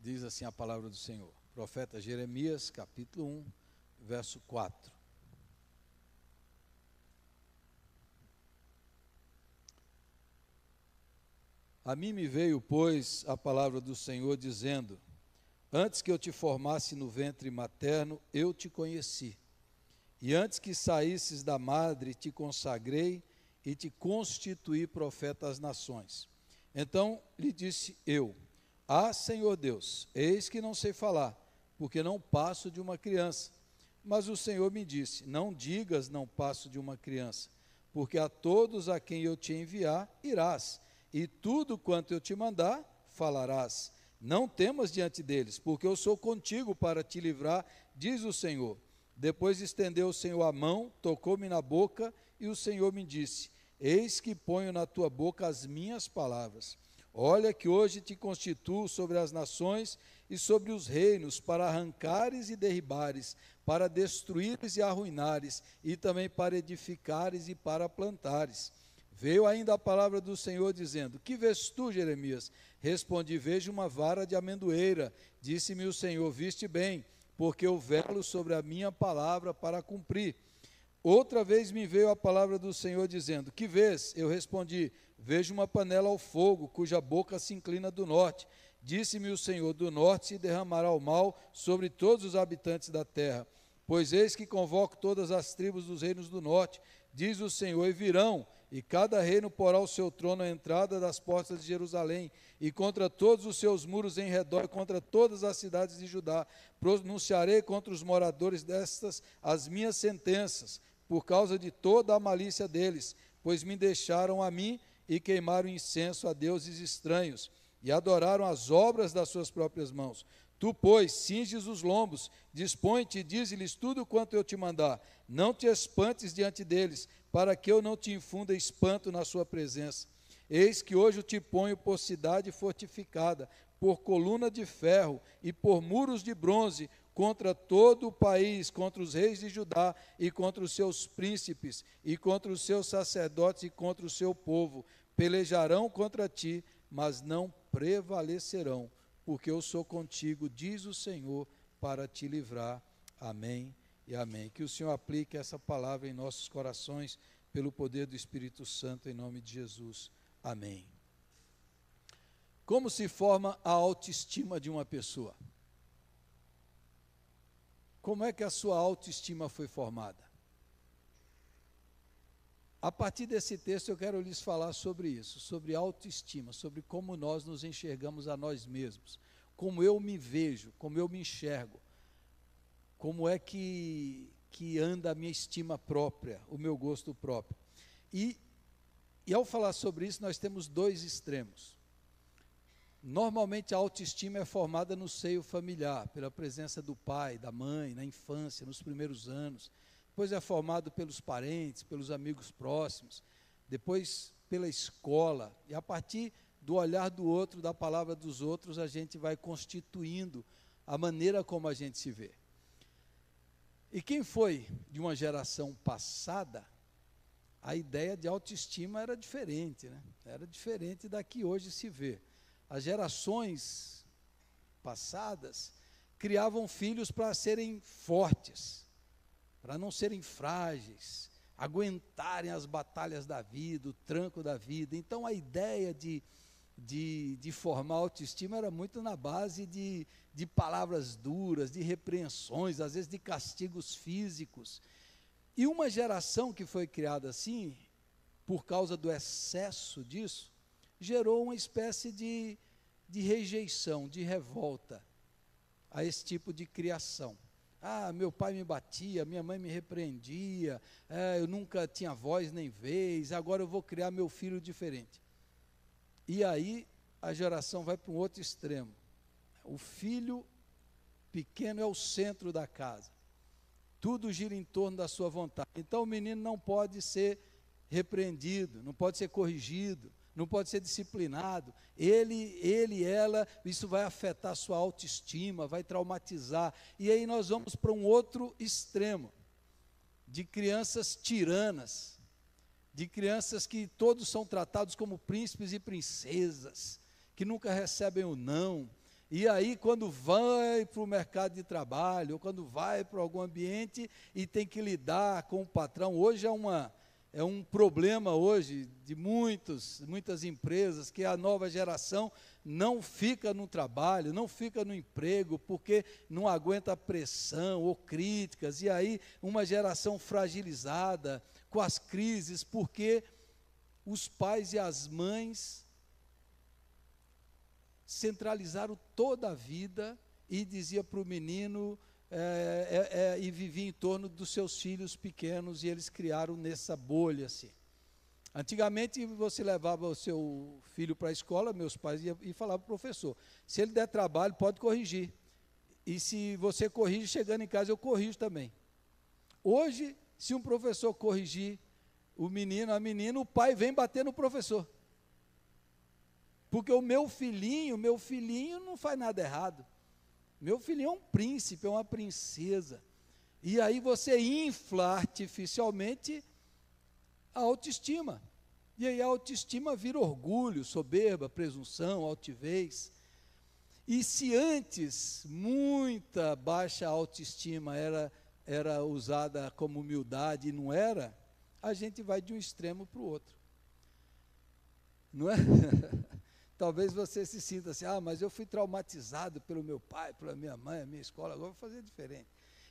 Diz assim a palavra do Senhor. Profeta Jeremias, capítulo 1, verso 4. A mim me veio, pois, a palavra do Senhor, dizendo: antes que eu te formasse no ventre materno, eu te conheci. E antes que saísses da madre, te consagrei e te constituí profeta às nações. Então lhe disse eu: ah, Senhor Deus, eis que não sei falar, porque não passo de uma criança. Mas o Senhor me disse: não digas, não passo de uma criança, porque a todos a quem eu te enviar, irás, e tudo quanto eu te mandar, falarás. Não temas diante deles, porque eu sou contigo para te livrar, diz o Senhor. Depois estendeu o Senhor a mão, tocou-me na boca, e o Senhor me disse: eis que ponho na tua boca as minhas palavras. Olha que hoje te constituo sobre as nações e sobre os reinos, para arrancares e derribares, para destruíres e arruinares, e também para edificares e para plantares. Veio ainda a palavra do Senhor, dizendo: que vês tu, Jeremias? Respondi: vejo uma vara de amendoeira. Disse-me o Senhor: viste bem, porque eu velo sobre a minha palavra para cumprir. Outra vez me veio a palavra do Senhor, dizendo: que vês? Eu respondi: vejo uma panela ao fogo, cuja boca se inclina do norte. Disse-me o Senhor: do norte se derramará o mal sobre todos os habitantes da terra. Pois eis que convoco todas as tribos dos reinos do norte, diz o Senhor, e virão, e cada reino porá o seu trono à entrada das portas de Jerusalém, e contra todos os seus muros em redor, contra todas as cidades de Judá, pronunciarei contra os moradores destas as minhas sentenças, por causa de toda a malícia deles, pois me deixaram a mim e queimaram incenso a deuses estranhos, e adoraram as obras das suas próprias mãos. Tu, pois, cinges os lombos, dispõe-te e dize-lhes tudo quanto eu te mandar. Não te espantes diante deles, para que eu não te infunda espanto na sua presença. Eis que hoje eu te ponho por cidade fortificada, por coluna de ferro e por muros de bronze, contra todo o país, contra os reis de Judá e contra os seus príncipes, e contra os seus sacerdotes e contra o seu povo. Pelejarão contra ti, mas não prevalecerão, porque eu sou contigo, diz o Senhor, para te livrar. Amém e amém. Que o Senhor aplique essa palavra em nossos corações, pelo poder do Espírito Santo, em nome de Jesus. Amém. Como se forma a autoestima de uma pessoa? Como é que a sua autoestima foi formada? A partir desse texto eu quero lhes falar sobre isso, sobre autoestima, sobre como nós nos enxergamos a nós mesmos, como eu me vejo, como eu me enxergo, como é que anda a minha estima própria, o meu gosto próprio. E ao falar sobre isso, nós temos dois extremos. Normalmente a autoestima é formada no seio familiar, pela presença do pai, da mãe, na infância, nos primeiros anos. Depois é formado pelos parentes, pelos amigos próximos, depois pela escola, e a partir do olhar do outro, da palavra dos outros, a gente vai constituindo a maneira como a gente se vê. E quem foi de uma geração passada, a ideia de autoestima era diferente, né? Era diferente da que hoje se vê. As gerações passadas criavam filhos para serem fortes, para não serem frágeis, aguentarem as batalhas da vida, o tranco da vida. Então a ideia de formar autoestima era muito na base de palavras duras, de repreensões, às vezes de castigos físicos. E uma geração que foi criada assim, por causa do excesso disso, gerou uma espécie de rejeição, de revolta a esse tipo de criação. Ah, meu pai me batia, minha mãe me repreendia, eu nunca tinha voz nem vez, agora eu vou criar meu filho diferente. E aí a geração vai para um outro extremo. O filho pequeno é o centro da casa. Tudo gira em torno da sua vontade. Então o menino não pode ser repreendido, não pode ser corrigido, não pode ser disciplinado. Ela, isso vai afetar a sua autoestima, vai traumatizar. E aí nós vamos para um outro extremo, de crianças tiranas, de crianças que todos são tratados como príncipes e princesas, que nunca recebem o não, E aí, quando vai para o mercado de trabalho, ou quando vai para algum ambiente e tem que lidar com o patrão, hoje é um problema hoje de muitas empresas, que a nova geração não fica no trabalho, não fica no emprego, porque não aguenta pressão ou críticas, e aí uma geração fragilizada com as crises, porque os pais e as mães centralizaram toda a vida e dizia para o menino, e vivia em torno dos seus filhos pequenos, e eles criaram nessa bolha assim. Antigamente você levava o seu filho para a escola, meus pais iam e falavam para o professor, se ele der trabalho pode corrigir, e se você corrige, chegando em casa eu corrijo também. Hoje, se um professor corrigir o menino, a menina, o pai vem bater no professor, porque o meu filhinho não faz nada errado, meu filhinho é um príncipe, é uma princesa, e aí você infla artificialmente a autoestima, e aí a autoestima vira orgulho, soberba, presunção, altivez. E se antes muita baixa autoestima era usada como humildade e não era, a gente vai de um extremo para o outro, não é? Talvez você se sinta assim, mas eu fui traumatizado pelo meu pai, pela minha mãe, a minha escola, agora eu vou fazer diferente.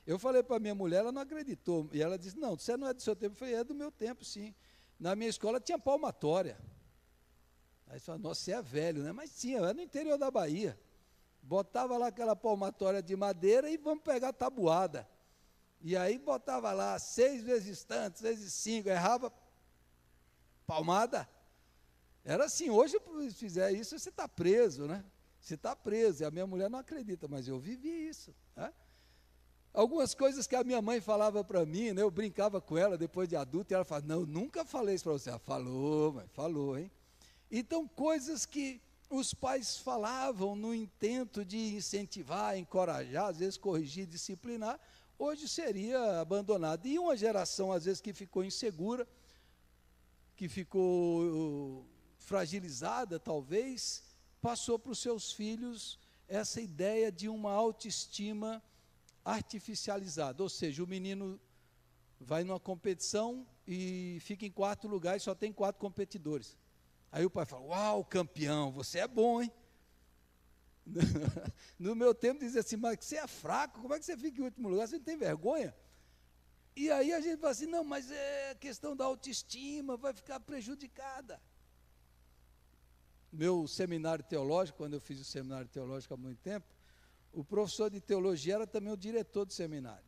Eu falei para a minha mulher, ela não acreditou, e ela disse, não, você não é do seu tempo. Eu falei, é do meu tempo, sim. Na minha escola tinha palmatória. Aí você fala, nossa, você é velho, né? Mas tinha, era no interior da Bahia. Botava lá aquela palmatória de madeira e vamos pegar tabuada. E aí botava lá 6 vezes tanto, vezes 5, errava, palmada. Era assim, hoje se fizer isso, você está preso, né? Você está preso, e a minha mulher não acredita, mas eu vivi isso, né? Algumas coisas que a minha mãe falava para mim, né, eu brincava com ela depois de adulto, e ela falava, não, nunca falei isso para você. Ela falou, mãe, falou, hein? Então, coisas que os pais falavam no intento de incentivar, encorajar, às vezes corrigir, disciplinar, hoje seria abandonado. E uma geração, às vezes, que ficou insegura, que ficou fragilizada, talvez, passou para os seus filhos essa ideia de uma autoestima artificializada, ou seja, o menino vai numa competição e fica em 4º lugar e só tem 4 competidores. Aí o pai fala, uau, campeão, você é bom, hein? No meu tempo dizia assim, mas você é fraco, como é que você fica em último lugar? Você não tem vergonha? E aí a gente fala assim, não, mas é questão da autoestima, vai ficar prejudicada. Meu seminário teológico, quando eu fiz o seminário teológico há muito tempo, o professor de teologia era também o diretor do seminário.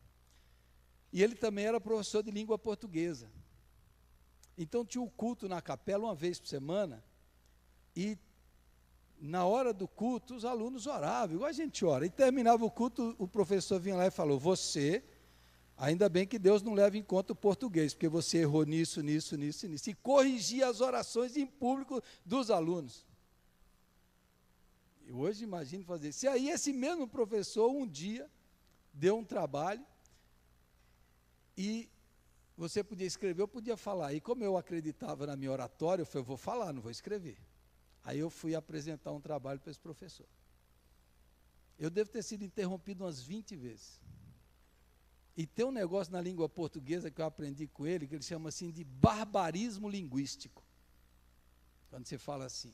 E ele também era professor de língua portuguesa. Então tinha o culto na capela uma vez por semana, e na hora do culto os alunos oravam, igual a gente ora. E terminava o culto, o professor vinha lá e falou, você, ainda bem que Deus não leva em conta o português, porque você errou nisso, nisso, nisso e nisso. E corrigia as orações em público dos alunos. E hoje imagine fazer isso. E aí esse mesmo professor um dia deu um trabalho e você podia escrever, eu podia falar. E como eu acreditava na minha oratória, eu falei, eu vou falar, não vou escrever. Aí eu fui apresentar um trabalho para esse professor. Eu devo ter sido interrompido umas 20 vezes. E tem um negócio na língua portuguesa que eu aprendi com ele, que ele chama assim de barbarismo linguístico. Quando você fala assim,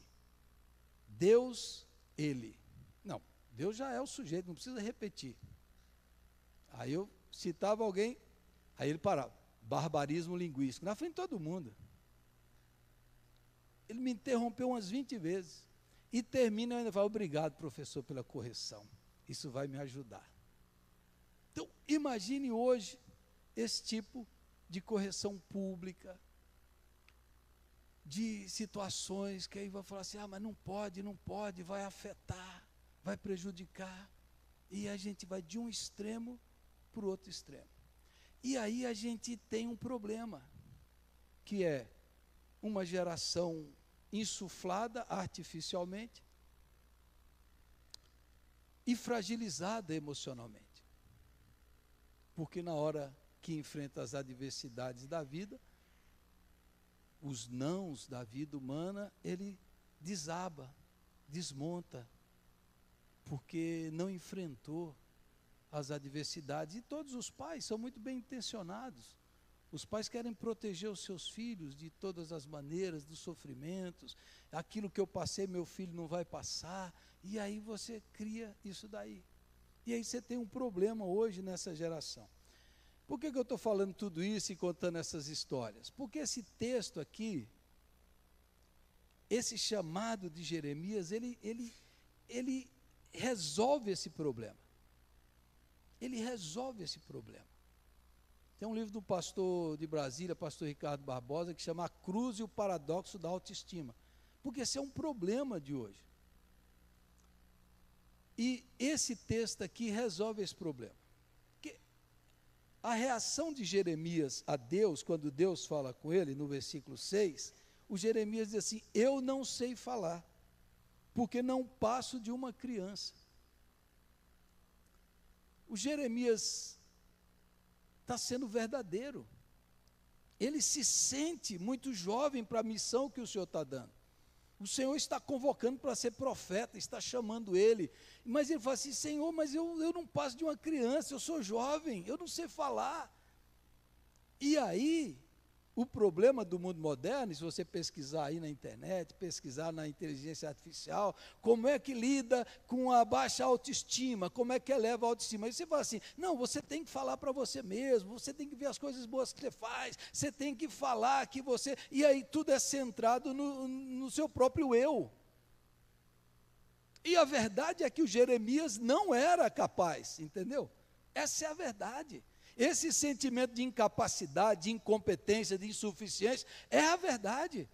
Deus, ele. Não, Deus já é o sujeito, não precisa repetir. Aí eu citava alguém, aí ele parava, barbarismo linguístico, na frente de todo mundo. Ele me interrompeu umas 20 vezes. E termina, eu ainda falo, obrigado, professor, pela correção. Isso vai me ajudar. Então, imagine hoje esse tipo de correção pública, de situações que aí vai falar assim, mas não pode, vai afetar, vai prejudicar. E a gente vai de um extremo para o outro extremo. E aí a gente tem um problema, que é uma geração insuflada artificialmente e fragilizada emocionalmente. Porque na hora que enfrenta as adversidades da vida, os nãos da vida humana, ele desaba, desmonta, porque não enfrentou as adversidades. E todos os pais são muito bem intencionados. Os pais querem proteger os seus filhos de todas as maneiras, dos sofrimentos. Aquilo que eu passei, meu filho não vai passar. E aí você cria isso daí. E aí você tem um problema hoje nessa geração. Por que eu estou falando tudo isso e contando essas histórias? Porque esse texto aqui, esse chamado de Jeremias, ele resolve esse problema. Ele resolve esse problema. Tem um livro do pastor de Brasília, pastor Ricardo Barbosa, que chama A Cruz e o Paradoxo da Autoestima. Porque esse é um problema de hoje. E esse texto aqui resolve esse problema. Porque a reação de Jeremias a Deus, quando Deus fala com ele, no versículo 6, o Jeremias diz assim: eu não sei falar, porque não passo de uma criança. O Jeremias está sendo verdadeiro. Ele se sente muito jovem para a missão que o Senhor está dando. O Senhor está convocando para ser profeta, está chamando ele. Mas ele fala assim: Senhor, mas eu não passo de uma criança, eu sou jovem, eu não sei falar. E aí, o problema do mundo moderno, se você pesquisar aí na internet, pesquisar na inteligência artificial, como é que lida com a baixa autoestima, como é que eleva a autoestima. Aí você fala assim: não, você tem que falar para você mesmo, você tem que ver as coisas boas que você faz, você tem que falar que você... E aí tudo é centrado no seu próprio eu. E a verdade é que o Jeremias não era capaz, entendeu? Essa é a verdade. Esse sentimento de incapacidade, de incompetência, de insuficiência, é a verdade.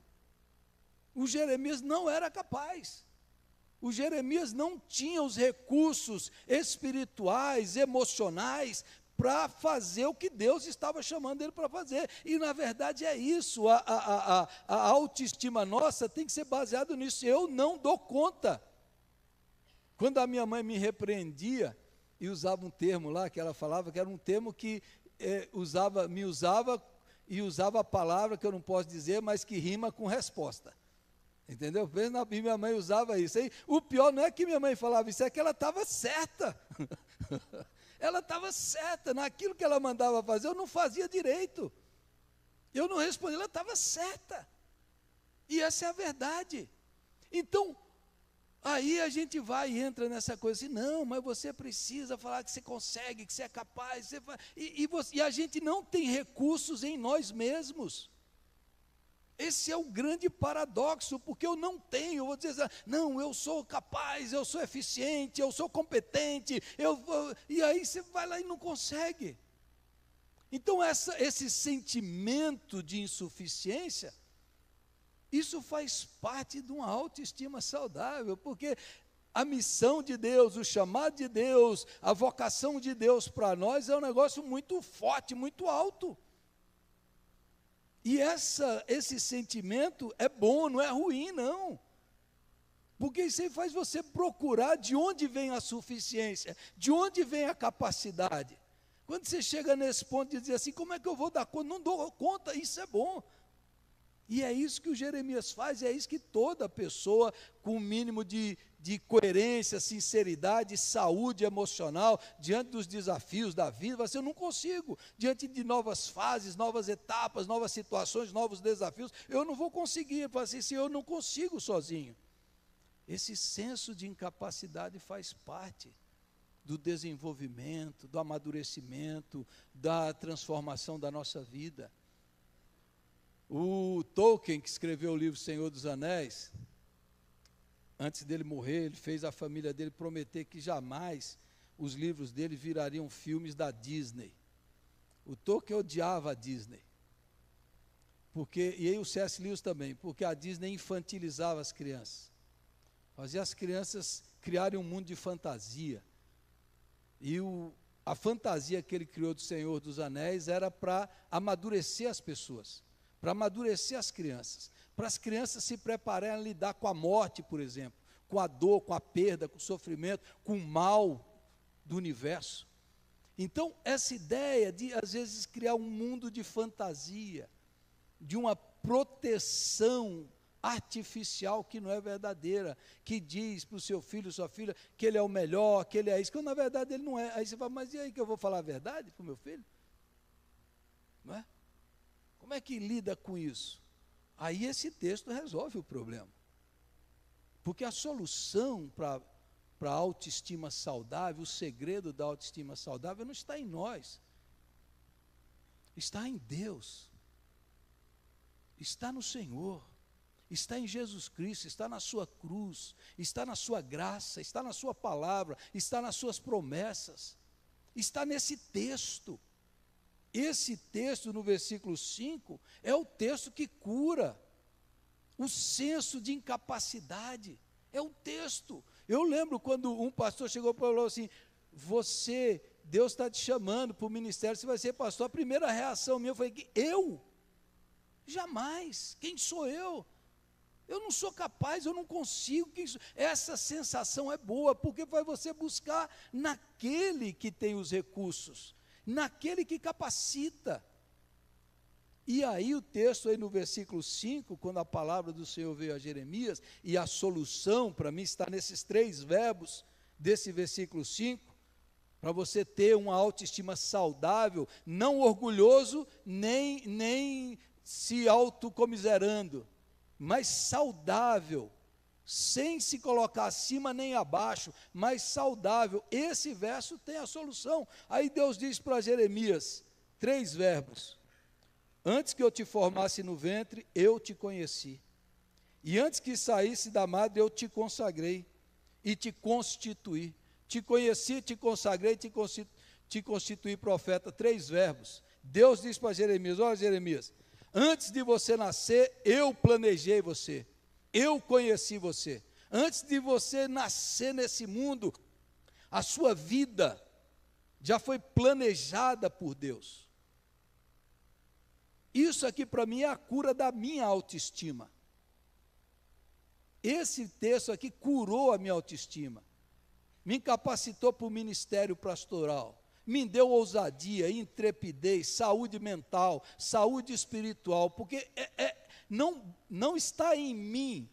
O Jeremias não era capaz. O Jeremias não tinha os recursos espirituais, emocionais, para fazer o que Deus estava chamando ele para fazer. E, na verdade, é isso. A autoestima nossa tem que ser baseada nisso. Eu não dou conta. Quando a minha mãe me repreendia, e usava um termo lá, que ela falava, que era um termo que me usava a palavra que eu não posso dizer, mas que rima com resposta. Entendeu? E minha mãe usava isso. Aí, o pior não é que minha mãe falava isso, é que ela estava certa. Ela estava certa. Naquilo que ela mandava fazer, eu não fazia direito. Eu não respondia, ela estava certa. E essa é a verdade. Então, aí a gente vai e entra nessa coisa assim: não, mas você precisa falar que você consegue, que você é capaz. E a gente não tem recursos em nós mesmos. Esse é o grande paradoxo, porque eu não tenho. Eu vou dizer assim: não, eu sou capaz, eu sou eficiente, eu sou competente. E aí você vai lá e não consegue. Então esse sentimento de insuficiência, isso faz parte de uma autoestima saudável, porque a missão de Deus, o chamado de Deus, a vocação de Deus para nós é um negócio muito forte, muito alto. E esse sentimento é bom, não é ruim, não. Porque isso aí faz você procurar de onde vem a suficiência, de onde vem a capacidade. Quando você chega nesse ponto de dizer assim: como é que eu vou dar conta? Não dou conta, isso é bom. E é isso que o Jeremias faz, é isso que toda pessoa com um mínimo de coerência, sinceridade, saúde emocional, diante dos desafios da vida, vai ser: eu não consigo, diante de novas fases, novas etapas, novas situações, novos desafios, eu não vou conseguir. Fala assim: eu não consigo sozinho. Esse senso de incapacidade faz parte do desenvolvimento, do amadurecimento, da transformação da nossa vida. O Tolkien, que escreveu o livro Senhor dos Anéis, antes dele morrer, ele fez a família dele prometer que jamais os livros dele virariam filmes da Disney. O Tolkien odiava a Disney. E aí o C.S. Lewis também, porque a Disney infantilizava as crianças. Fazia as crianças criarem um mundo de fantasia. E a fantasia que ele criou do Senhor dos Anéis era para amadurecer as pessoas, para amadurecer as crianças, para as crianças se prepararem a lidar com a morte, por exemplo, com a dor, com a perda, com o sofrimento, com o mal do universo. Então, essa ideia de, às vezes, criar um mundo de fantasia, de uma proteção artificial que não é verdadeira, que diz para o seu filho, sua filha, que ele é o melhor, que ele é isso, quando na verdade ele não é. Aí você fala, mas e aí que eu vou falar a verdade para o meu filho? Não é? Como é que lida com isso? Aí esse texto resolve o problema. Porque a solução para a autoestima saudável, o segredo da autoestima saudável não está em nós. Está em Deus. Está no Senhor. Está em Jesus Cristo, está na sua cruz, está na sua graça, está na sua palavra, está nas suas promessas. Está nesse texto. Esse texto no versículo 5 é o texto que cura o senso de incapacidade. É o texto. Eu lembro quando um pastor chegou para mim e falou assim, Deus está te chamando para o ministério, você vai ser pastor. A primeira reação minha foi, eu? Jamais. Quem sou eu? Eu não sou capaz, eu não consigo. Essa sensação é boa, porque vai você buscar naquele que tem os recursos, naquele que capacita. E aí o texto aí no versículo 5, quando a palavra do Senhor veio a Jeremias, e a solução para mim está nesses 3 verbos desse versículo 5, para você ter uma autoestima saudável, não orgulhoso, nem se autocomiserando, mas saudável, sem se colocar acima nem abaixo, mas saudável. Esse verso tem a solução. Aí Deus diz para Jeremias, 3 verbos. Antes que eu te formasse no ventre, eu te conheci. E antes que saísse da madre, eu te consagrei e te constituí. Te conheci, te consagrei, te constituí profeta. 3 verbos. Deus diz para Jeremias, olha Jeremias, antes de você nascer, eu planejei você. Eu conheci você. Antes de você nascer nesse mundo, a sua vida já foi planejada por Deus. Isso aqui para mim é a cura da minha autoestima. Esse texto aqui curou a minha autoestima. Me capacitou para o ministério pastoral. Me deu ousadia, intrepidez, saúde mental, saúde espiritual. Porque não está em mim.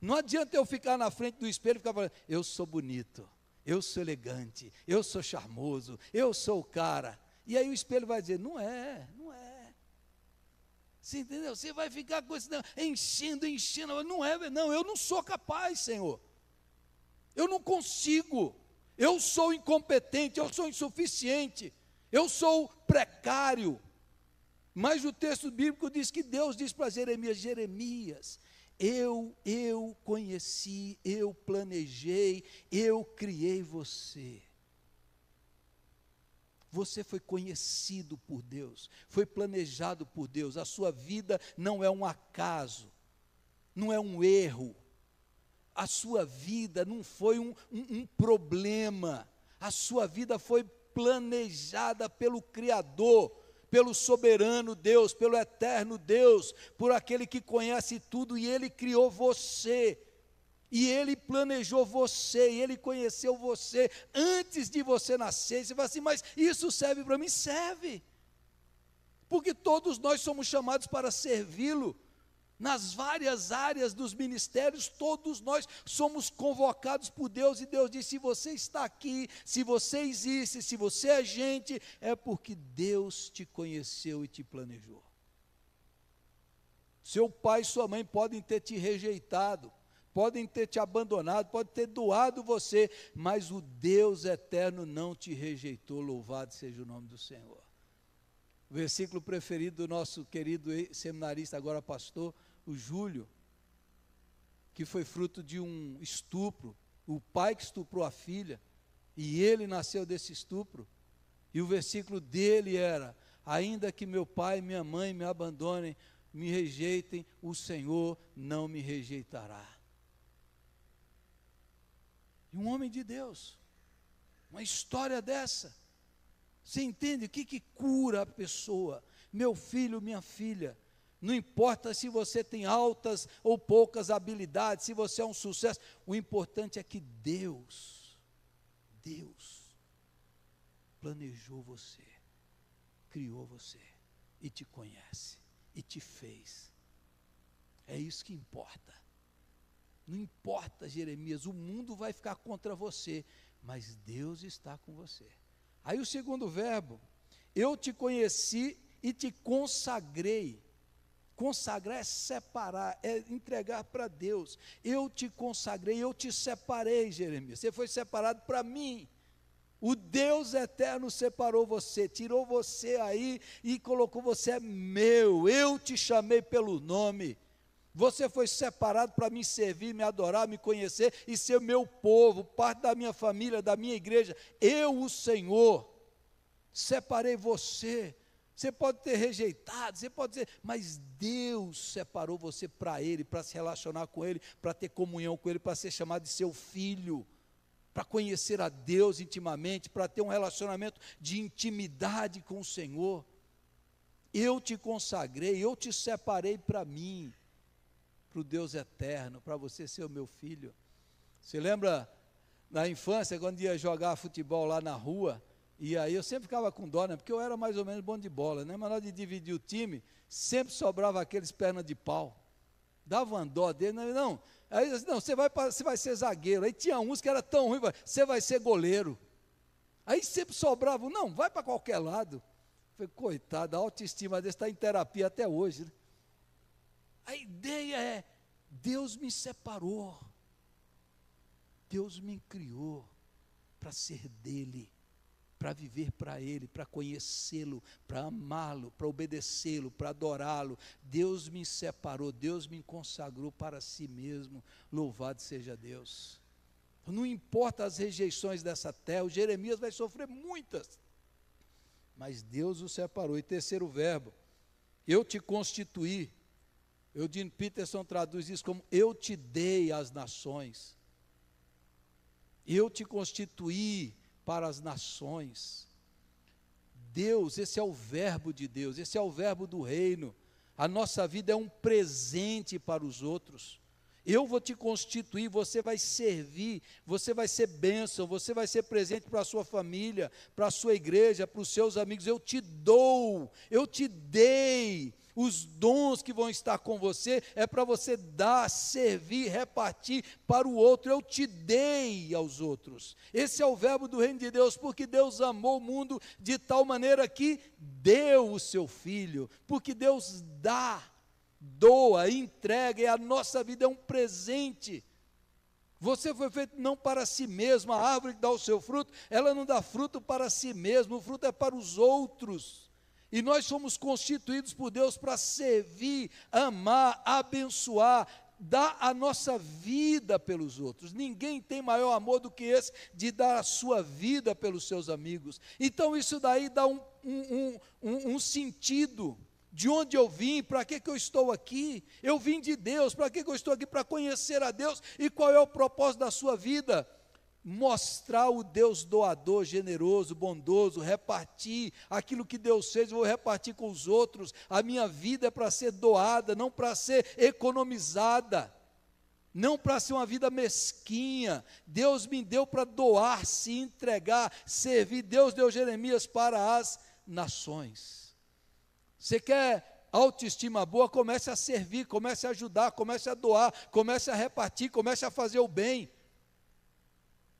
Não adianta eu ficar na frente do espelho e ficar falando, eu sou bonito, eu sou elegante, eu sou charmoso, eu sou o cara. E aí o espelho vai dizer, não é. Você entendeu? Você vai ficar com isso, enchendo, não é, não, eu não sou capaz, Senhor. Eu não consigo. Eu sou incompetente, eu sou insuficiente, eu sou precário. Mas o texto bíblico diz que Deus diz para Jeremias, eu conheci, eu planejei, eu criei você. Você foi conhecido por Deus, foi planejado por Deus, a sua vida não é um acaso, não é um erro, a sua vida não foi um problema, a sua vida foi planejada pelo Criador, pelo soberano Deus, pelo eterno Deus, por aquele que conhece tudo, e Ele criou você. E Ele planejou você, e Ele conheceu você antes de você nascer. Você fala assim, mas isso serve para mim? Serve. Porque todos nós somos chamados para servi-lo. Nas várias áreas dos ministérios, todos nós somos convocados por Deus. E Deus diz, se você está aqui, se você existe, se você é gente, é porque Deus te conheceu e te planejou. Seu pai e sua mãe podem ter te rejeitado, podem ter te abandonado, podem ter doado você, mas o Deus eterno não te rejeitou, louvado seja o nome do Senhor. O versículo preferido do nosso querido seminarista, agora pastor, o Júlio, que foi fruto de um estupro, o pai que estuprou a filha, e ele nasceu desse estupro, e o versículo dele era, ainda que meu pai e minha mãe me abandonem, me rejeitem, o Senhor não me rejeitará. E um homem de Deus, uma história dessa, você entende o que cura a pessoa? Meu filho, minha filha, não importa se você tem altas ou poucas habilidades, se você é um sucesso, o importante é que Deus planejou você, criou você, e te conhece, e te fez. É isso que importa. Não importa, Jeremias, o mundo vai ficar contra você, mas Deus está com você. Aí o segundo verbo, eu te conheci e te consagrei. Consagrar é separar, é entregar para Deus. Eu te consagrei, eu te separei, Jeremias. Você foi separado para mim. O Deus eterno separou você, tirou você aí e colocou você meu. Eu te chamei pelo nome. Você foi separado para me servir, me adorar, me conhecer e ser meu povo, parte da minha família, da minha igreja. Eu, o Senhor, separei você. Você pode ter rejeitado, você pode dizer, mas Deus separou você para Ele, para se relacionar com Ele, para ter comunhão com Ele, para ser chamado de seu filho, para conhecer a Deus intimamente, para ter um relacionamento de intimidade com o Senhor. Eu te consagrei, eu te separei para mim, para o Deus eterno, para você ser o meu filho. Você lembra na infância, quando ia jogar futebol lá na rua, e aí eu sempre ficava com dó, né, porque eu era mais ou menos bom de bola, né, mas na hora de dividir o time, sempre sobrava aqueles pernas de pau, dava uma dó dele, não, aí eu disse, não, você vai ser zagueiro, aí tinha uns que era tão ruim, você vai ser goleiro, aí sempre sobrava, não, vai para qualquer lado. Eu falei, coitado, a autoestima desse está em terapia até hoje, né? A ideia é, Deus me separou, Deus me criou para ser dele, para viver para Ele, para conhecê-lo, para amá-lo, para obedecê-lo, para adorá-lo. Deus me separou, Deus me consagrou para si mesmo, louvado seja Deus. Não importa as rejeições dessa terra, o Jeremias vai sofrer muitas, mas Deus o separou. E terceiro verbo, eu te constituí. Eugene Peterson traduz isso como, eu te dei às nações. Eu te constituí para as nações. Deus, esse é o verbo de Deus, esse é o verbo do reino. A nossa vida é um presente para os outros. Eu vou te constituir, você vai servir, você vai ser bênção, você vai ser presente para a sua família, para a sua igreja, para os seus amigos. Eu te dou, eu te dei. Os dons que vão estar com você é para você dar, servir, repartir para o outro. Eu te dei aos outros. Esse é o verbo do reino de Deus, porque Deus amou o mundo de tal maneira que deu o seu Filho, porque Deus dá, doa, entrega, e a nossa vida é um presente. Você foi feito não para si mesmo. A árvore que dá o seu fruto, ela não dá fruto para si mesma, o fruto é para os outros. E nós somos constituídos por Deus para servir, amar, abençoar, dar a nossa vida pelos outros. Ninguém tem maior amor do que esse, de dar a sua vida pelos seus amigos. Então isso daí dá um sentido. De onde eu vim, para que eu estou aqui? Eu vim de Deus, para que eu estou aqui? Para conhecer a Deus. E qual é o propósito da sua vida? Mostrar o Deus doador, generoso, bondoso, repartir aquilo que Deus fez, eu vou repartir com os outros. A minha vida é para ser doada, não para ser economizada, não para ser uma vida mesquinha. Deus me deu para doar, se entregar, servir. Deus deu Jeremias para as nações. Você quer autoestima boa? Comece a servir, comece a ajudar, comece a doar, comece a repartir, comece a fazer o bem.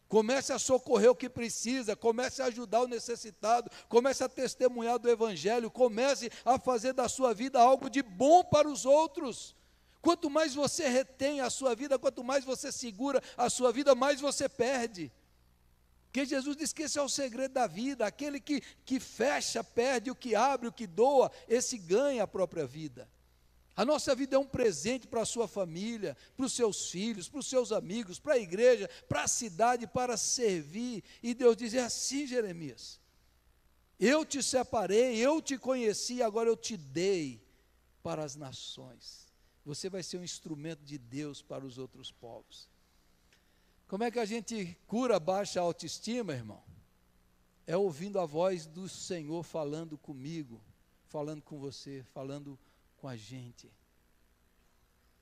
Comece a socorrer o que precisa, comece a ajudar o necessitado, comece a testemunhar do Evangelho, comece a fazer da sua vida algo de bom para os outros. Quanto mais você retém a sua vida, quanto mais você segura a sua vida, mais você perde. Porque Jesus diz que esse é o segredo da vida, aquele que fecha, perde, o que abre, o que doa, esse ganha a própria vida. A nossa vida é um presente para a sua família, para os seus filhos, para os seus amigos, para a igreja, para a cidade, para servir. E Deus diz, é assim, Jeremias, eu te separei, eu te conheci, agora eu te dei para as nações. Você vai ser um instrumento de Deus para os outros povos. Como é que a gente cura baixa autoestima, irmão? É ouvindo a voz do Senhor falando comigo, falando com você, falando com a gente.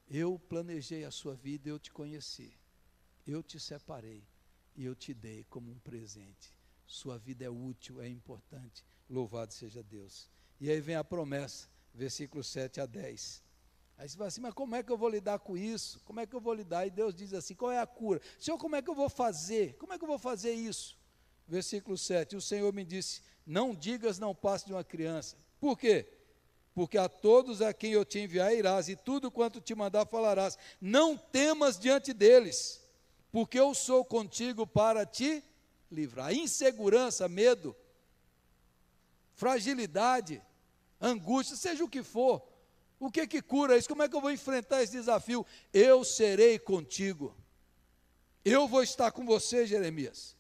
Eu planejei a sua vida, eu te conheci, eu te separei e eu te dei como um presente. Sua vida é útil, é importante, louvado seja Deus. E aí vem a promessa, versículos 7 a 10. Aí você fala assim, mas como é que eu vou lidar com isso? Como é que eu vou lidar? E Deus diz assim, qual é a cura? Senhor, como é que eu vou fazer? Como é que eu vou fazer isso? Versículo 7, o Senhor me disse, não digas, não passe de uma criança. Por quê? Porque a todos a quem eu te enviar irás, e tudo quanto te mandar falarás. Não temas diante deles, porque eu sou contigo para te livrar. Insegurança, medo, fragilidade, angústia, seja o que for. O que cura isso? Como é que eu vou enfrentar esse desafio? Eu serei contigo. Eu vou estar com você, Jeremias.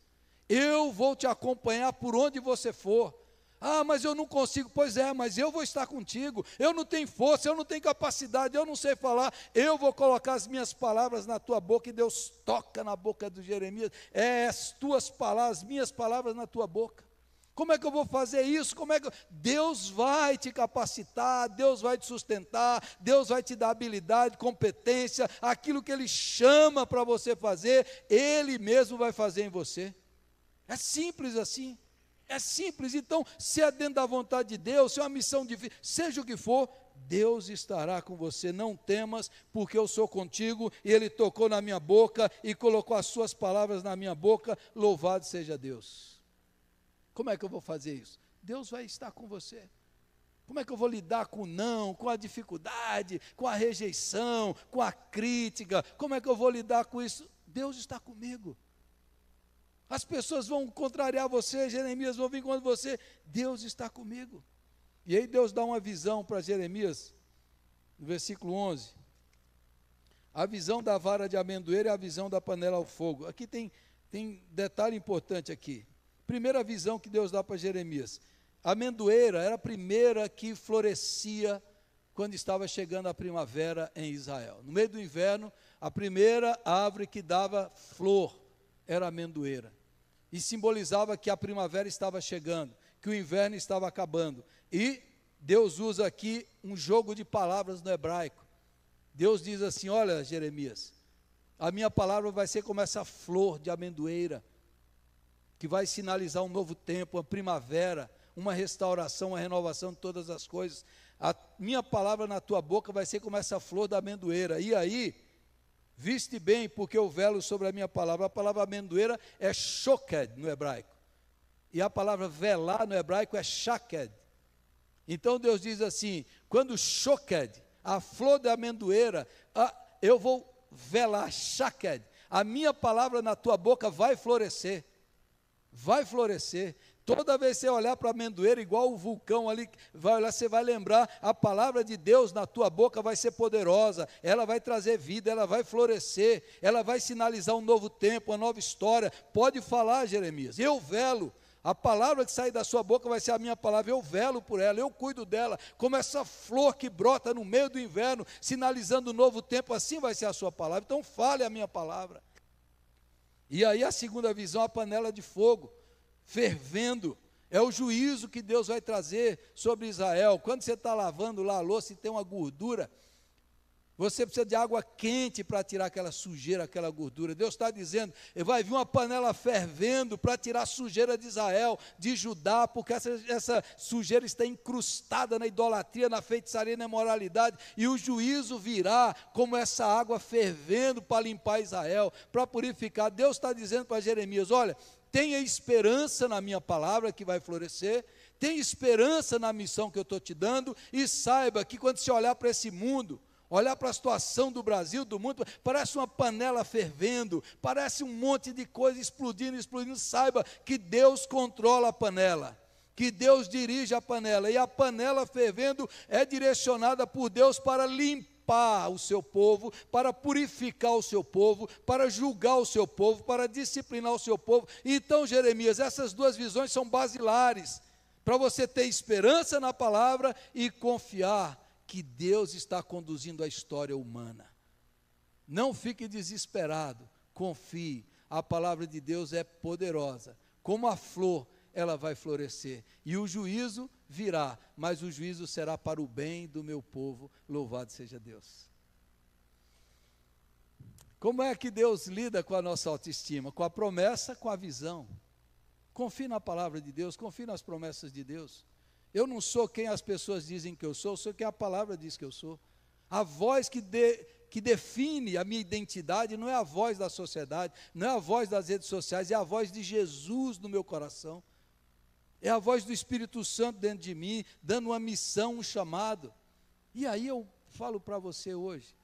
Eu vou te acompanhar por onde você for. Ah, mas eu não consigo. Pois é, mas eu vou estar contigo. Eu não tenho força, eu não tenho capacidade, eu não sei falar. Eu vou colocar as minhas palavras na tua boca. E Deus toca na boca do Jeremias. É as tuas palavras, as minhas palavras na tua boca. Como é que eu vou fazer isso? Deus vai te capacitar, Deus vai te sustentar, Deus vai te dar habilidade, competência, aquilo que Ele chama para você fazer, Ele mesmo vai fazer em você. É simples assim, é simples. Então, se é dentro da vontade de Deus, se é uma missão difícil, seja o que for, Deus estará com você. Não temas, porque eu sou contigo, e Ele tocou na minha boca e colocou as suas palavras na minha boca. Louvado seja Deus. Como é que eu vou fazer isso? Deus vai estar com você. Como é que eu vou lidar com o não, com a dificuldade, com a rejeição, com a crítica? Como é que eu vou lidar com isso? Deus está comigo. As pessoas vão contrariar você, Jeremias vão vir contra você. Deus está comigo. E aí Deus dá uma visão para Jeremias, no versículo 11. A visão da vara de amendoeira e a visão da panela ao fogo. Aqui tem detalhe importante aqui. Primeira visão que Deus dá para Jeremias. A amendoeira era a primeira que florescia quando estava chegando a primavera em Israel. No meio do inverno, a primeira árvore que dava flor era a amendoeira. E simbolizava que a primavera estava chegando, que o inverno estava acabando. E Deus usa aqui um jogo de palavras no hebraico. Deus diz assim, olha Jeremias, a minha palavra vai ser como essa flor de amendoeira, que vai sinalizar um novo tempo, uma primavera, uma restauração, uma renovação de todas as coisas. A minha palavra na tua boca vai ser como essa flor da amendoeira. E aí, viste bem, porque eu velo sobre a minha palavra. A palavra amendoeira é shoked no hebraico. E a palavra velar no hebraico é shaked. Então Deus diz assim, quando shoked, a flor da amendoeira, eu vou velar, shaked. A minha palavra na tua boca vai florescer. Vai florescer. Toda vez que você olhar para a amendoeira, igual o vulcão ali, vai olhar, você vai lembrar, a palavra de Deus na tua boca vai ser poderosa, ela vai trazer vida, ela vai florescer, ela vai sinalizar um novo tempo, uma nova história. Pode falar, Jeremias, eu velo, a palavra que sai da sua boca vai ser a minha palavra, eu velo por ela, eu cuido dela, como essa flor que brota no meio do inverno, sinalizando um novo tempo, assim vai ser a sua palavra. Então fale a minha palavra. E aí a segunda visão, a panela de fogo, fervendo, é o juízo que Deus vai trazer sobre Israel. Quando você está lavando lá a louça e tem uma gordura, você precisa de água quente para tirar aquela sujeira, aquela gordura. Deus está dizendo, vai vir uma panela fervendo para tirar a sujeira de Israel, de Judá, porque essa sujeira está incrustada na idolatria, na feitiçaria, na imoralidade, e o juízo virá como essa água fervendo para limpar Israel, para purificar. Deus está dizendo para Jeremias, olha, tenha esperança na minha palavra que vai florescer, tenha esperança na missão que eu estou te dando, e saiba que quando você olhar para esse mundo, olhar para a situação do Brasil, do mundo, parece uma panela fervendo, parece um monte de coisa explodindo, saiba que Deus controla a panela, que Deus dirige a panela, e a panela fervendo é direcionada por Deus para limpar o seu povo, para purificar o seu povo, para julgar o seu povo, para disciplinar o seu povo. Então, Jeremias, essas duas visões são basilares, para você ter esperança na palavra e confiar que Deus está conduzindo a história humana. Não fique desesperado, confie, a palavra de Deus é poderosa, como a flor, ela vai florescer, e o juízo virá, mas o juízo será para o bem do meu povo, louvado seja Deus. Como é que Deus lida com a nossa autoestima? Com a promessa, com a visão. Confie na palavra de Deus, confie nas promessas de Deus. Eu não sou quem as pessoas dizem que eu sou quem a palavra diz que eu sou. A voz que define a minha identidade não é a voz da sociedade, não é a voz das redes sociais, é a voz de Jesus no meu coração. É a voz do Espírito Santo dentro de mim, dando uma missão, um chamado. E aí eu falo para você hoje,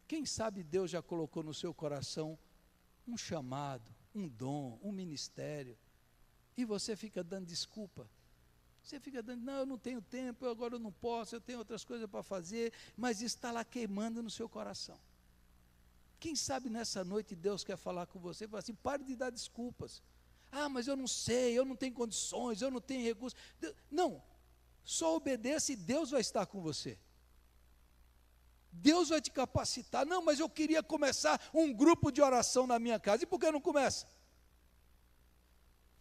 quem sabe Deus já colocou no seu coração um chamado, um dom, um ministério, e você fica dando desculpa. Você fica dando, não, eu não tenho tempo, agora eu não posso, eu tenho outras coisas para fazer, mas isso está lá queimando no seu coração. Quem sabe nessa noite Deus quer falar com você, fala assim, pare de dar desculpas. Ah, mas eu não sei, eu não tenho condições, eu não tenho recursos. Não, só obedeça e Deus vai estar com você. Deus vai te capacitar. Não, mas eu queria começar um grupo de oração na minha casa. E por que não começa?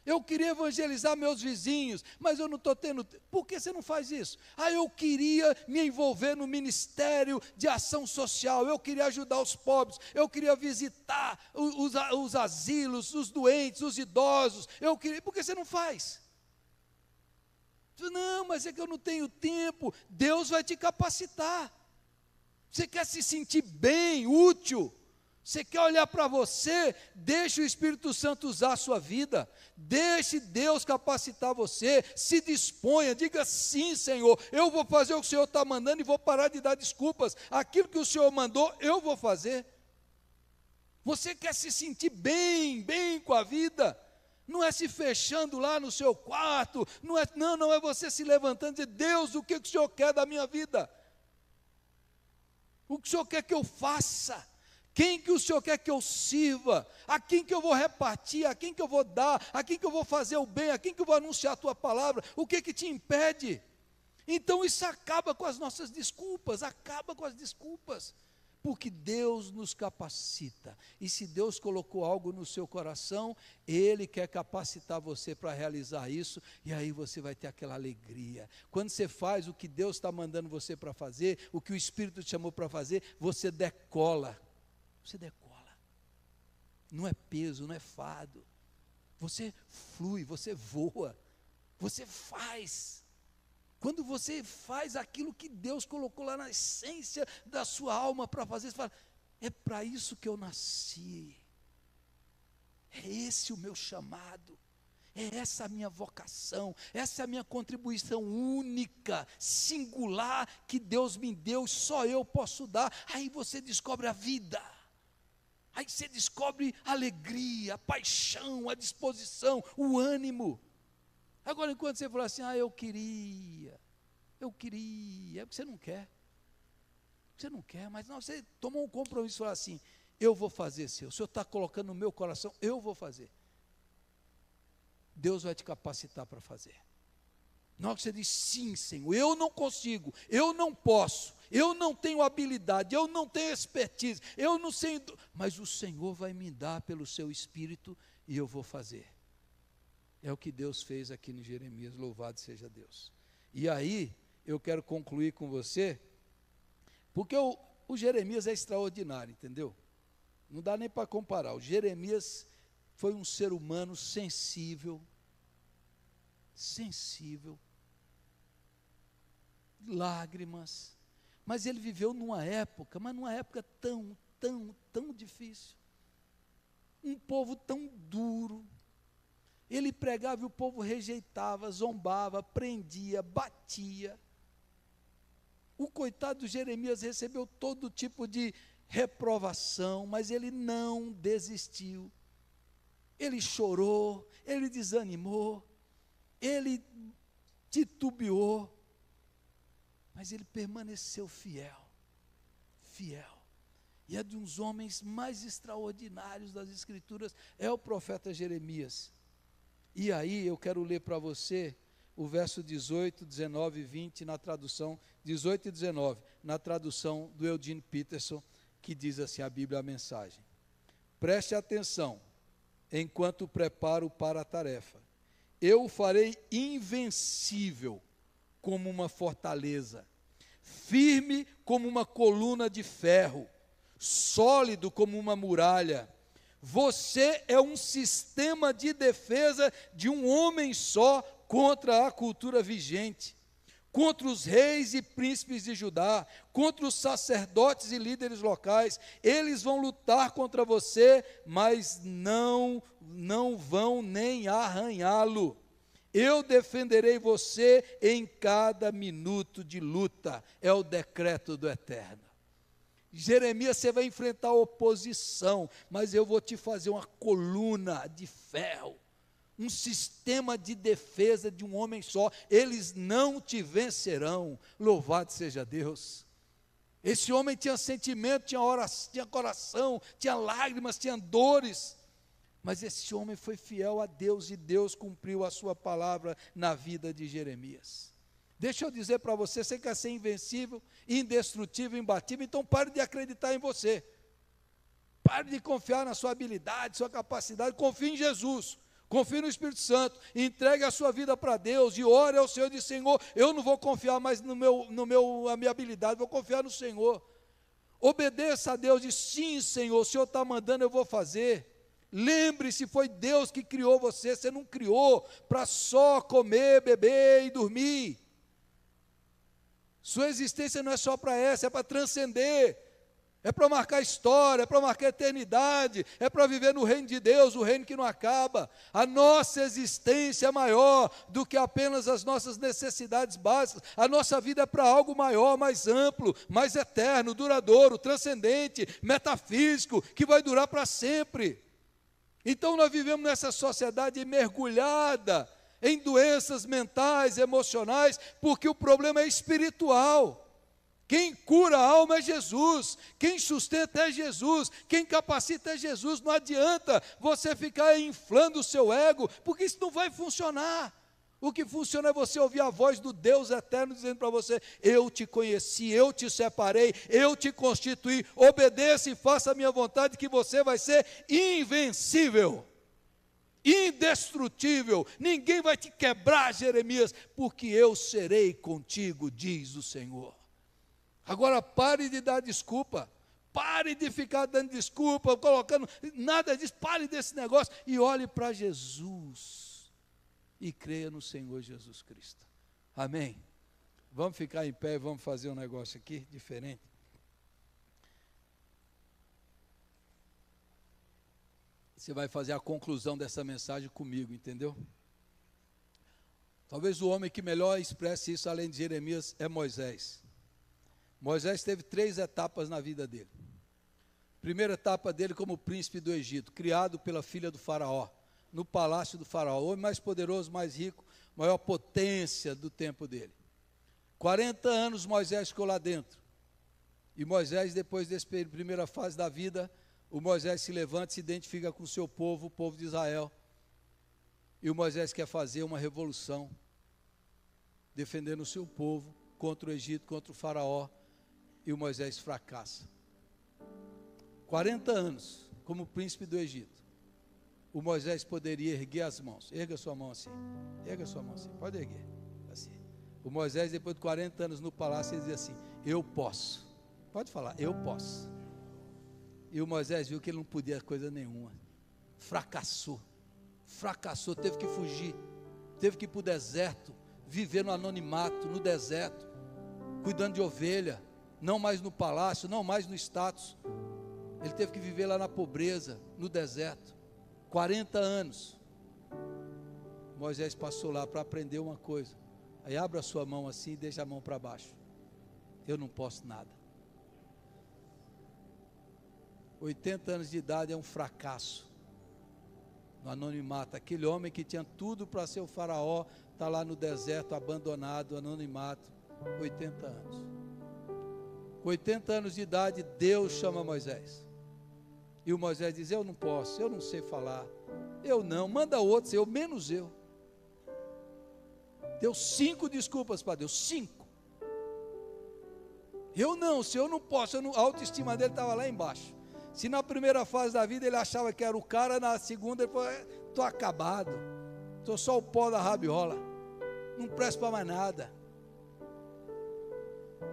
Eu queria evangelizar meus vizinhos, mas eu não estou tendo. Por que você não faz isso? Ah, eu queria me envolver no ministério de ação social, eu queria ajudar os pobres, eu queria visitar os asilos, os doentes, os idosos. Por que você não faz? Não, mas é que eu não tenho tempo. Deus vai te capacitar. Você quer se sentir bem, útil? Você quer olhar para você? Deixe o Espírito Santo usar a sua vida. Deixe Deus capacitar você. Se disponha, diga sim, Senhor. Eu vou fazer o que o Senhor está mandando e vou parar de dar desculpas. Aquilo que o Senhor mandou, eu vou fazer. Você quer se sentir bem com a vida? Não é se fechando lá no seu quarto. Não é você se levantando e dizer, Deus, o que o Senhor quer da minha vida? O que o Senhor quer que eu faça? Quem que o Senhor quer que eu sirva? A quem que eu vou repartir? A quem que eu vou dar? A quem que eu vou fazer o bem? A quem que eu vou anunciar a tua palavra? O que que te impede? Então isso acaba com as nossas desculpas, acaba com as desculpas, porque Deus nos capacita, e se Deus colocou algo no seu coração, Ele quer capacitar você para realizar isso, e aí você vai ter aquela alegria. Quando você faz o que Deus está mandando você para fazer, o que o Espírito te chamou para fazer, você decola. Você decola, não é peso, não é fardo, você flui, você voa, você faz. Quando você faz aquilo que Deus colocou lá na essência da sua alma para fazer, você fala, é para isso que eu nasci, é esse o meu chamado, é essa a minha vocação, essa é a minha contribuição única, singular, que Deus me deu, só eu posso dar. Aí você descobre a vida. Aí você descobre a alegria, a paixão, a disposição, o ânimo. Agora, enquanto você fala assim, eu queria, é porque você não quer. Você não quer, mas não, você tomou um compromisso e falou assim, eu vou fazer, Senhor. O Senhor está colocando no meu coração, eu vou fazer. Deus vai te capacitar para fazer. Na hora que você diz, sim, Senhor, eu não consigo, eu não posso, eu não tenho habilidade, eu não tenho expertise, eu não sei, mas o Senhor vai me dar pelo seu Espírito e eu vou fazer. É o que Deus fez aqui no Jeremias, louvado seja Deus. E aí, eu quero concluir com você, porque o Jeremias é extraordinário, entendeu? Não dá nem para comparar. O Jeremias foi um ser humano sensível, lágrimas, mas ele viveu numa época, tão difícil, um povo tão duro, ele pregava e o povo rejeitava, zombava, prendia, batia. O coitado do Jeremias recebeu todo tipo de reprovação, mas ele não desistiu, ele chorou, ele desanimou, ele titubeou, mas ele permaneceu fiel, e é de uns homens mais extraordinários das Escrituras, é o profeta Jeremias. E aí eu quero ler para você o verso 18, 19 e 20, na tradução, 18 e 19, na tradução do Eugene Peterson, que diz assim, a Bíblia, a mensagem. Preste atenção, enquanto preparo para a tarefa. Eu o farei invencível como uma fortaleza, firme como uma coluna de ferro, sólido como uma muralha. Você é um sistema de defesa de um homem só contra a cultura vigente. contra os reis e príncipes de Judá, contra os sacerdotes e líderes locais. Eles vão lutar contra você, mas não vão nem arranhá-lo. Eu defenderei você em cada minuto de luta. É o decreto do Eterno. Jeremias, você vai enfrentar oposição, mas eu vou te fazer uma coluna de ferro, um sistema de defesa de um homem só. Eles não te vencerão. Louvado seja Deus. Esse homem tinha sentimento, tinha oração, tinha coração, tinha lágrimas, tinha dores, mas esse homem foi fiel a Deus e Deus cumpriu a sua palavra na vida de Jeremias. Deixa eu dizer para você, você quer ser invencível, indestrutível, imbatível, então pare de acreditar em você, pare de confiar na sua habilidade, sua capacidade, confie em Jesus, confie no Espírito Santo, entregue a sua vida para Deus e ore ao Senhor, diz: Senhor, eu não vou confiar mais na minha habilidade, vou confiar no Senhor. Obedeça a Deus, diz: sim, Senhor, o Senhor está mandando, eu vou fazer. Lembre-se, foi Deus que criou você, você não criou para só comer, beber e dormir. Sua existência não é só para essa, é para transcender, é para marcar história, é para marcar eternidade, é para viver no reino de Deus, o reino que não acaba. A nossa existência é maior do que apenas as nossas necessidades básicas. A nossa vida é para algo maior, mais amplo, mais eterno, duradouro, transcendente, metafísico, que vai durar para sempre. Então nós vivemos nessa sociedade mergulhada em doenças mentais, emocionais, porque o problema é espiritual. Quem cura a alma é Jesus, quem sustenta é Jesus, quem capacita é Jesus. Não adianta você ficar inflando o seu ego, porque isso não vai funcionar. O que funciona é você ouvir a voz do Deus eterno dizendo para você: eu te conheci, eu te separei, eu te constituí, obedeça e faça a minha vontade, que você vai ser invencível, indestrutível, ninguém vai te quebrar, Jeremias, porque eu serei contigo, diz o Senhor. Agora pare de dar desculpa, pare de ficar dando desculpa, colocando nada disso, pare desse negócio e olhe para Jesus e creia no Senhor Jesus Cristo. Amém? Vamos ficar em pé e vamos fazer um negócio aqui diferente. Você vai fazer a conclusão dessa mensagem comigo, entendeu? Talvez o homem que melhor expresse isso, além de Jeremias, é Moisés. Moisés teve 3 etapas na vida dele. Primeira etapa dele como príncipe do Egito, criado pela filha do faraó, no palácio do faraó, o homem mais poderoso, mais rico, maior potência do tempo dele. 40 anos Moisés ficou lá dentro. E Moisés, depois dessa primeira fase da vida, o Moisés se levanta e se identifica com o seu povo, o povo de Israel. E o Moisés quer fazer uma revolução, defendendo o seu povo contra o Egito, contra o faraó. E o Moisés fracassa. 40 anos como príncipe do Egito. O Moisés poderia erguer as mãos. Erga sua mão assim. Erga sua mão assim. Pode erguer. Assim. O Moisés, depois de 40 anos no palácio, ele dizia assim: eu posso. Pode falar, eu posso. E o Moisés viu que ele não podia coisa nenhuma. Fracassou. Fracassou, teve que fugir. Teve que ir para o deserto. Viver no anonimato, no deserto. Cuidando de ovelha. Não mais no palácio, não mais no status. Ele teve que viver lá na pobreza, no deserto. 40 anos. Moisés passou lá para aprender uma coisa. Aí abre a sua mão assim e deixa a mão para baixo. Eu não posso nada. 80 anos de idade é um fracasso. No anonimato. Aquele homem que tinha tudo para ser o faraó, está lá no deserto, abandonado, anonimato. 80 anos. Com 80 anos de idade, Deus chama Moisés. E o Moisés diz: eu não posso, eu não sei falar. Eu não, manda outros, eu menos eu. Deu 5 desculpas para Deus, 5. Eu não, se eu não posso, a autoestima dele estava lá embaixo. Se na primeira fase da vida ele achava que era o cara, na segunda ele falou: estou acabado, estou só o pó da rabiola, não presto para mais nada.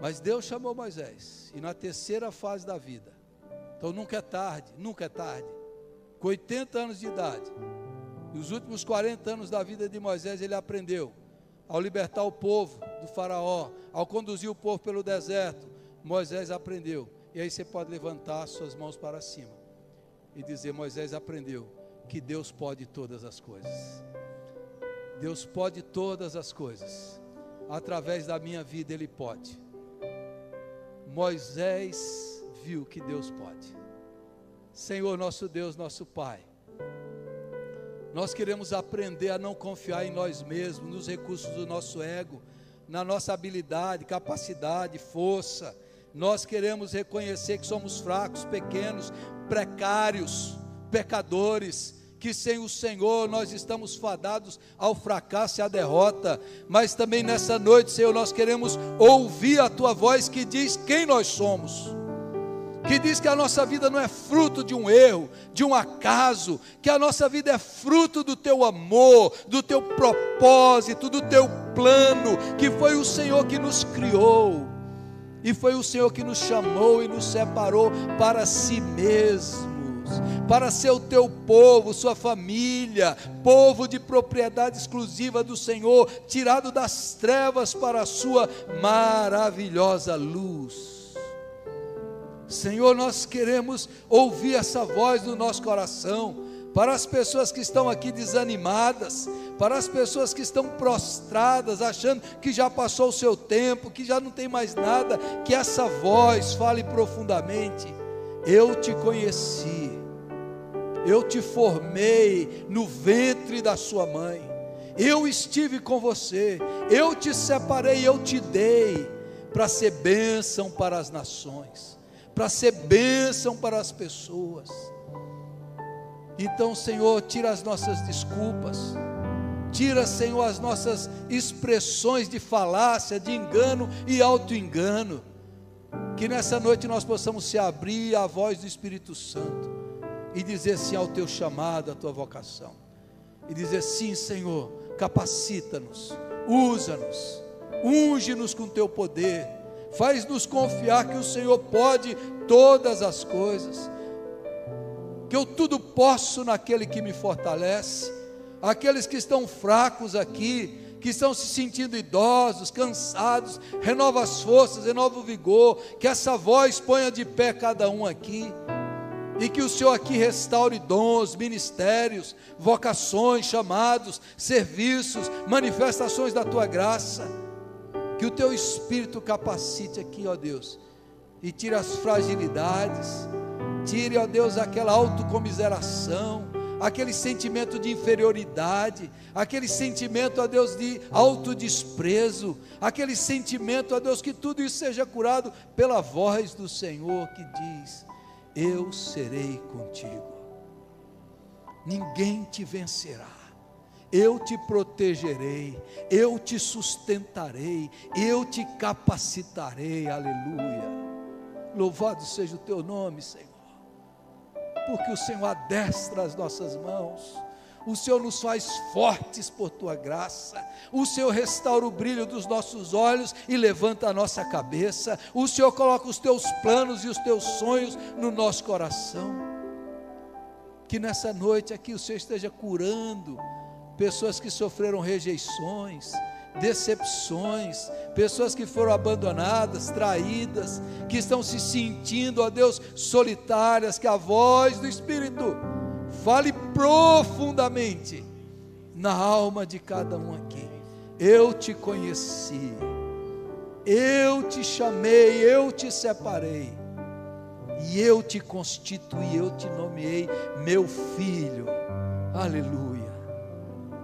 Mas Deus chamou Moisés, e na terceira fase da vida, então nunca é tarde, nunca é tarde, com 80 anos de idade, e os últimos 40 anos da vida de Moisés ele aprendeu ao libertar o povo do faraó, ao conduzir o povo pelo deserto, Moisés aprendeu. E aí você pode levantar suas mãos para cima e dizer: Moisés aprendeu que Deus pode todas as coisas. Deus pode todas as coisas. Através da minha vida Ele pode. Moisés viu que Deus pode. Senhor, nosso Deus, nosso Pai, nós queremos aprender a não confiar em nós mesmos, nos recursos do nosso ego, na nossa habilidade, capacidade, força. Nós queremos reconhecer que somos fracos, pequenos, precários, pecadores, que sem o Senhor nós estamos fadados ao fracasso e à derrota. Mas também nessa noite, Senhor, nós queremos ouvir a Tua voz que diz quem nós somos, que diz que a nossa vida não é fruto de um erro, de um acaso, que a nossa vida é fruto do Teu amor, do Teu propósito, do Teu plano, que foi o Senhor que nos criou, e foi o Senhor que nos chamou e nos separou para si mesmos, para ser o Teu povo, sua família, povo de propriedade exclusiva do Senhor, tirado das trevas para a sua maravilhosa luz. Senhor, nós queremos ouvir essa voz no nosso coração, para as pessoas que estão aqui desanimadas, para as pessoas que estão prostradas, achando que já passou o seu tempo, que já não tem mais nada, que essa voz fale profundamente: eu te conheci, eu te formei no ventre da sua mãe, eu estive com você, eu te separei, eu te dei, para ser bênção para as nações, para ser bênção para as pessoas. Então, Senhor, tira as nossas desculpas, tira, Senhor, as nossas expressões de falácia, de engano e auto-engano, que nessa noite nós possamos se abrir à voz do Espírito Santo, e dizer sim ao Teu chamado, à Tua vocação, e dizer: sim, Senhor, capacita-nos, usa-nos, unge-nos com Teu poder, faz-nos confiar que o Senhor pode todas as coisas, que eu tudo posso naquele que me fortalece. Aqueles que estão fracos aqui, que estão se sentindo idosos, cansados, renova as forças, renova o vigor, que essa voz ponha de pé cada um aqui, e que o Senhor aqui restaure dons, ministérios, vocações, chamados, serviços, manifestações da Tua graça, que o Teu Espírito capacite aqui, ó Deus, e tire as fragilidades, tire, ó Deus, aquela autocomiseração, aquele sentimento de inferioridade, aquele sentimento, ó Deus, de autodesprezo, aquele sentimento, ó Deus, que tudo isso seja curado pela voz do Senhor que diz: eu serei contigo, ninguém te vencerá, eu te protegerei, eu te sustentarei, eu te capacitarei. Aleluia, louvado seja o Teu nome, Senhor, porque o Senhor adestra as nossas mãos, o Senhor nos faz fortes por Tua graça, o Senhor restaura o brilho dos nossos olhos e levanta a nossa cabeça, o Senhor coloca os Teus planos e os Teus sonhos no nosso coração. Que nessa noite aqui o Senhor esteja curando pessoas que sofreram rejeições, decepções, pessoas que foram abandonadas, traídas, que estão se sentindo, ó Deus, solitárias, que a voz do Espírito fale profundamente na alma de cada um aqui. Eu te conheci, eu te chamei, eu te separei, e eu te constituí, eu te nomeei meu filho. Aleluia.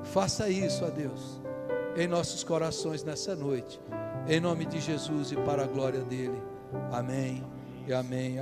Faça isso, ó Deus, em nossos corações nessa noite, em nome de Jesus e para a glória dele. Amém e amém.